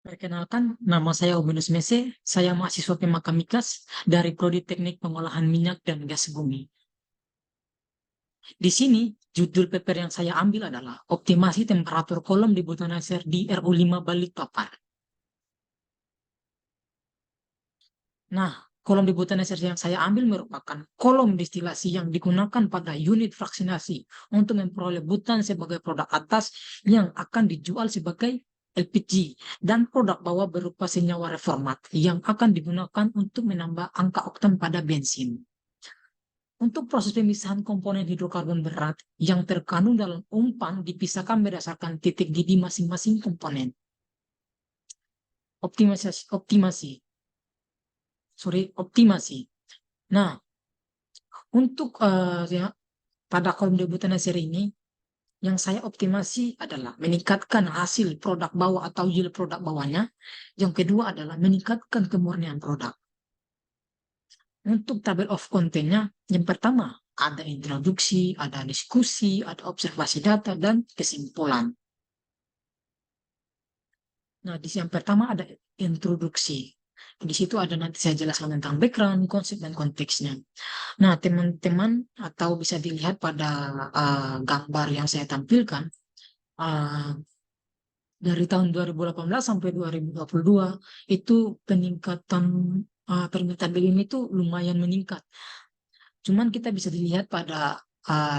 Perkenalkan, nama saya Ominus Mese. Saya mahasiswa Pemaka Mikas dari Prodi Teknik Pengolahan Minyak dan Gas Bumi. Di sini, judul paper yang saya ambil adalah Optimasi Temperatur Kolom di Butanacer di RU5 Balikpapan. Nah, kolom di Butanacer yang saya ambil merupakan kolom distilasi yang digunakan pada unit fraksinasi untuk memperoleh butan sebagai produk atas yang akan dijual sebagai LPG dan produk bawah berupa senyawa reformat yang akan digunakan untuk menambah angka oktan pada bensin. Untuk proses pemisahan komponen hidrokarbon berat yang terkandung dalam umpan dipisahkan berdasarkan titik didih masing-masing komponen. Optimasi. Nah, untuk pada kolom debutan seri ini, yang saya optimasi adalah meningkatkan hasil produk bawah atau yield produk bawahnya. Yang kedua adalah meningkatkan kemurnian produk. Untuk tabel of content-nya, yang pertama ada introduksi, ada diskusi, ada observasi data, dan kesimpulan. Nah, di yang pertama ada introduksi. Di situ ada nanti saya jelaskan tentang background, konsep, dan konteksnya. Nah, teman-teman atau bisa dilihat pada gambar yang saya tampilkan, uh, dari tahun 2018 sampai 2022 itu peningkatan permintaan BBM itu lumayan meningkat. Cuman kita bisa dilihat pada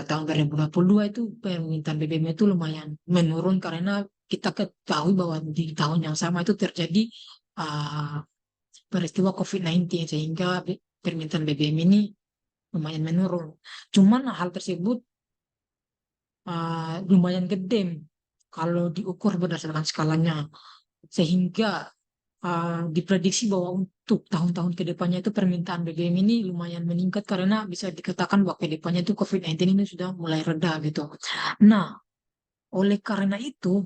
tahun 2022 itu permintaan BBM itu lumayan menurun karena kita ketahui bahwa di tahun yang sama itu terjadi uh, peristiwa COVID-19 sehingga permintaan BBM ini lumayan menurun. Cuman hal tersebut lumayan gede kalau diukur berdasarkan skalanya, sehingga diprediksi bahwa untuk tahun-tahun ke depannya itu permintaan BBM ini lumayan meningkat karena bisa dikatakan bahwa ke depannya itu COVID-19 ini sudah mulai reda gitu. Nah, oleh karena itu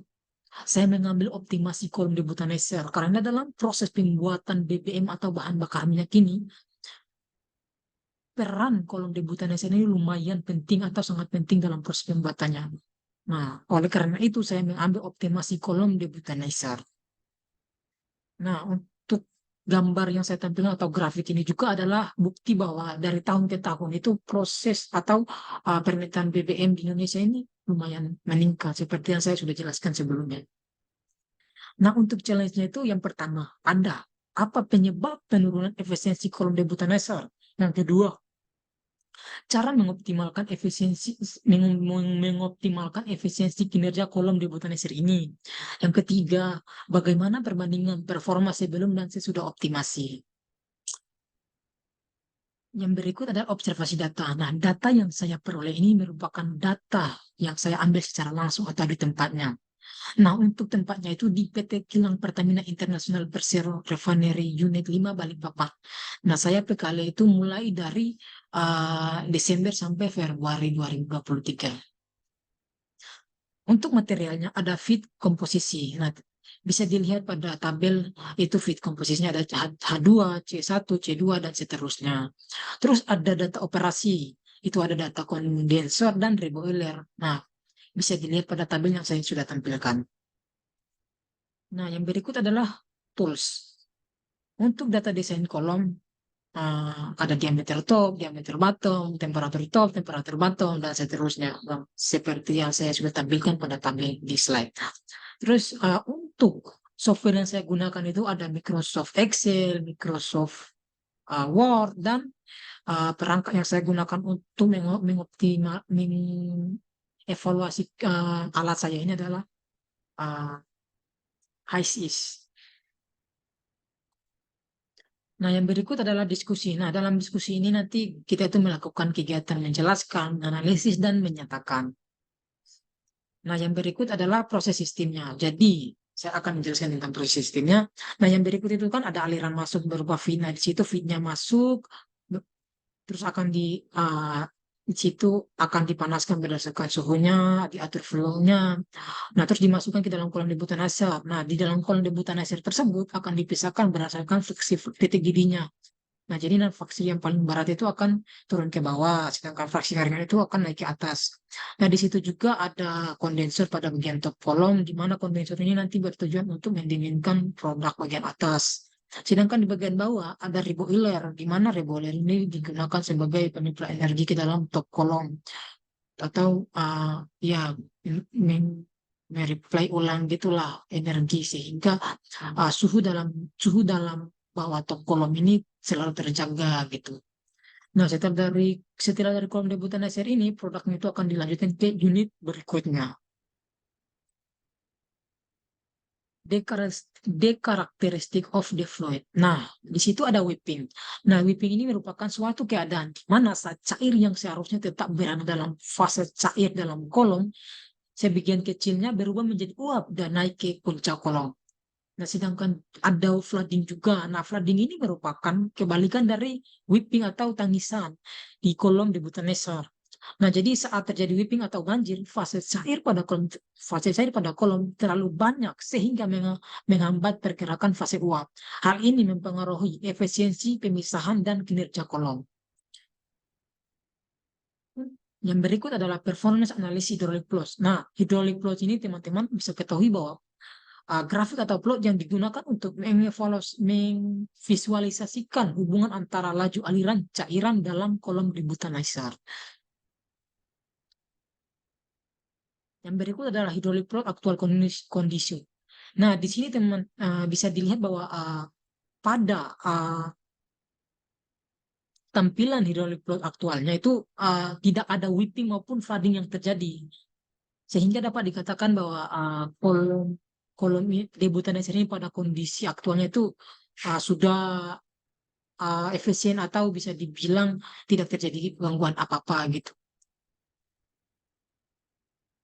saya mengambil optimasi kolom di Butaneser karena dalam proses pembuatan BBM atau bahan bakar minyak ini peran kolom di Butaneser ini lumayan penting atau sangat penting dalam proses pembuatannya. Nah, oleh karena itu saya mengambil optimasi kolom di Butaneser. Nah, untuk gambar yang saya tampilkan atau grafik ini juga adalah bukti bahwa dari tahun ke tahun itu proses atau permintaan BBM di Indonesia ini lumayan meningkat seperti yang saya sudah jelaskan sebelumnya. Nah, untuk challenge-nya itu yang pertama, ada apa penyebab penurunan efisiensi kolom debutan Nasar? Yang kedua, cara mengoptimalkan efisiensi kinerja kolom debutan Nasar ini. Yang ketiga, bagaimana perbandingan performa sebelum dan sesudah optimasi. Yang berikut adalah observasi data. Nah, data yang saya peroleh ini merupakan data yang saya ambil secara langsung atau di tempatnya. Nah, untuk tempatnya itu di PT Kilang Pertamina International Persero Refinery Unit 5 Balikpapan. Nah, saya PKL itu mulai dari Desember sampai Februari 2023. Untuk materialnya ada feed komposisi. Nah, bisa dilihat pada tabel itu feed komposisinya ada H2, C1, C2, dan seterusnya. Terus ada data operasi. Itu ada data kondensor dan reboiler. Nah, bisa dilihat pada tabel yang saya sudah tampilkan. Nah, yang berikut adalah tools. Untuk data desain kolom, ada diameter top, diameter bottom, temperatur bottom, dan seterusnya. Nah, seperti yang saya sudah tampilkan pada tabel di slide. Terus untuk software yang saya gunakan itu ada Microsoft Excel, Microsoft Word, dan perangkat yang saya gunakan untuk mengevaluasi alat saya ini adalah uh, HiSys. Nah, yang berikut adalah diskusi. Nah, dalam diskusi ini nanti kita itu melakukan kegiatan menjelaskan, analisis, dan menyatakan. Nah, yang berikut adalah proses sistemnya. Jadi, saya akan menjelaskan tentang proses sistemnya. Nah, yang berikut itu kan ada aliran masuk berupa feed. Nah, di situ feednya masuk, terus di situ akan dipanaskan berdasarkan suhunya, diatur flow-nya. Nah, terus dimasukkan ke dalam kolom debutan asap. Nah, di dalam kolom debutan asap tersebut akan dipisahkan berdasarkan fleksi titik didihnya. Nah, jadi fraksi yang paling berat itu akan turun ke bawah, sedangkan fraksi yang ringan itu akan naik ke atas. Nah, di situ juga ada kondensor pada bagian top kolom, di mana kondensor ini nanti bertujuan untuk mendinginkan produk bagian atas. Sedangkan di bagian bawah ada reboiler, di mana reboiler ini digunakan sebagai penyuplai energi ke dalam top kolom atau ya mereplay ulang gitulah energi sehingga suhu dalam bawah top kolom ini selalu terjaga gitu. Nah, setelah dari kolom debutan SR ini, produknya itu akan dilanjutkan ke unit berikutnya. Decharacteristic of the fluid. Nah, di situ ada whipping. Nah, whipping ini merupakan suatu keadaan di mana saat cair yang seharusnya tetap berada dalam fase cair dalam kolom, sebagian kecilnya berubah menjadi uap dan naik ke puncak kolom. Nah, sedangkan ada flooding juga. Nah, flooding ini merupakan kebalikan dari whipping atau tangisan di kolom debutan Neser. Nah, jadi saat terjadi whipping atau banjir, fase cair pada kolom terlalu banyak sehingga menghambat pergerakan fase uap. Hal ini mempengaruhi efisiensi pemisahan dan kinerja kolom. Yang berikut adalah performance analysis hydraulic flows. Nah, hydraulic flows ini teman-teman bisa ketahui bahwa grafik atau plot yang digunakan untuk memvisualisasikan hubungan antara laju aliran cairan dalam kolom debutan Neser. Yang berikut adalah hydraulic plot aktual kondisi. Nah, di sini teman bisa dilihat bahwa pada tampilan hydraulic plot aktualnya itu tidak ada whipping maupun flooding yang terjadi, sehingga dapat dikatakan bahwa kolom kolom debutan Neser ini pada kondisi aktualnya itu sudah efisien atau bisa dibilang tidak terjadi gangguan apa-apa gitu.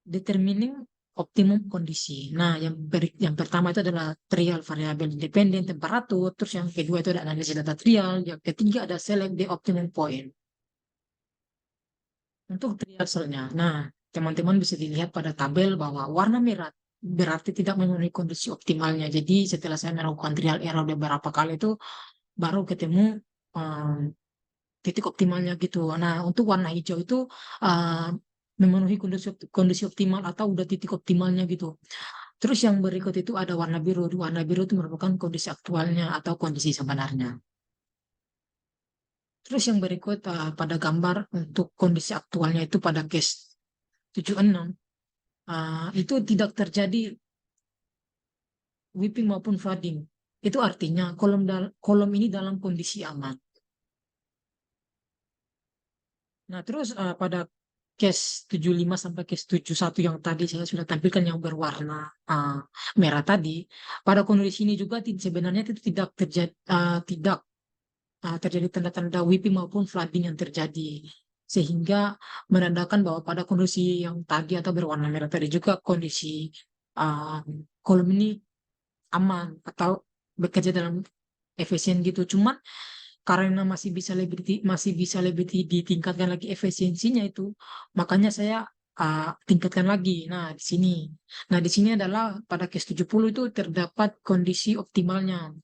Determining optimum kondisi. Nah, yang pertama itu adalah trial variabel independen temperatur, terus yang kedua itu ada analisis data trial, yang ketiga ada select the optimum point. Untuk trialnya, nah teman-teman bisa dilihat pada tabel bahwa warna merah berarti tidak memenuhi kondisi optimalnya. Jadi setelah saya melakukan trial error beberapa kali itu baru ketemu titik optimalnya gitu. Nah, untuk warna hijau itu uh, memenuhi kondisi optimal atau udah titik optimalnya gitu. Terus yang berikut itu ada warna biru. Warna biru itu merupakan kondisi aktualnya atau kondisi sebenarnya. Terus yang berikut pada gambar untuk kondisi aktualnya itu pada case 76 itu tidak terjadi whipping maupun flooding. Itu artinya kolom ini dalam kondisi aman. Nah, terus pada case 75 sampai case 71 yang tadi saya sudah tampilkan yang berwarna merah tadi, pada kondisi ini juga sebenarnya itu tidak terjadi tanda-tanda whipping maupun flooding yang terjadi. Sehingga menandakan bahwa pada kondisi yang tadi atau berwarna merah tadi juga kondisi uh, kolom ini aman atau bekerja dalam efisien gitu. Cuman karena masih bisa lebih ditingkatkan lagi efisiensinya itu, makanya saya tingkatkan lagi. Nah, di sini adalah pada case 70 itu terdapat kondisi optimalnya,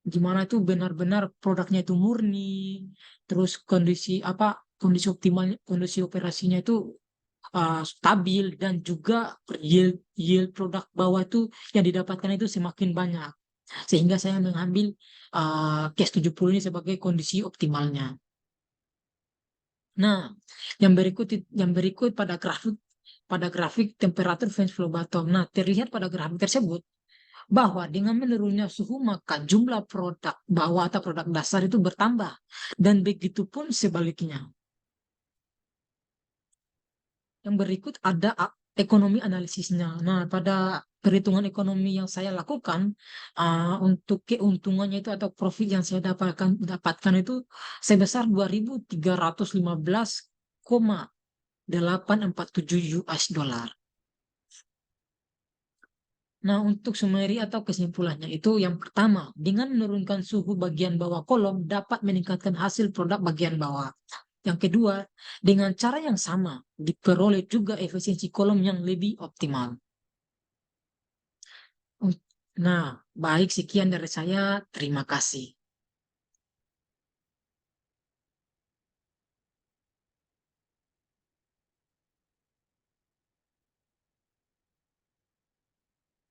di mana itu benar-benar produknya itu murni, terus kondisi optimalnya, kondisi operasinya itu stabil dan juga yield yield produk bawah itu yang didapatkan itu semakin banyak. Sehingga saya mengambil case 70 ini sebagai kondisi optimalnya. Nah, yang berikut pada grafik temperatur fans flow bottom. Nah, terlihat pada grafik tersebut bahwa dengan menurunnya suhu maka jumlah produk bawah atau produk dasar itu bertambah dan begitu pun sebaliknya. Yang berikut ada ekonomi analisisnya. Nah, pada perhitungan ekonomi yang saya lakukan untuk keuntungannya itu atau profit yang saya dapatkan itu sebesar 2.315,847 US dollar. Nah, untuk summary atau kesimpulannya itu yang pertama, dengan menurunkan suhu bagian bawah kolom dapat meningkatkan hasil produk bagian bawah. Yang kedua, dengan cara yang sama diperoleh juga efisiensi kolom yang lebih optimal. Nah, baik sekian dari saya. Terima kasih.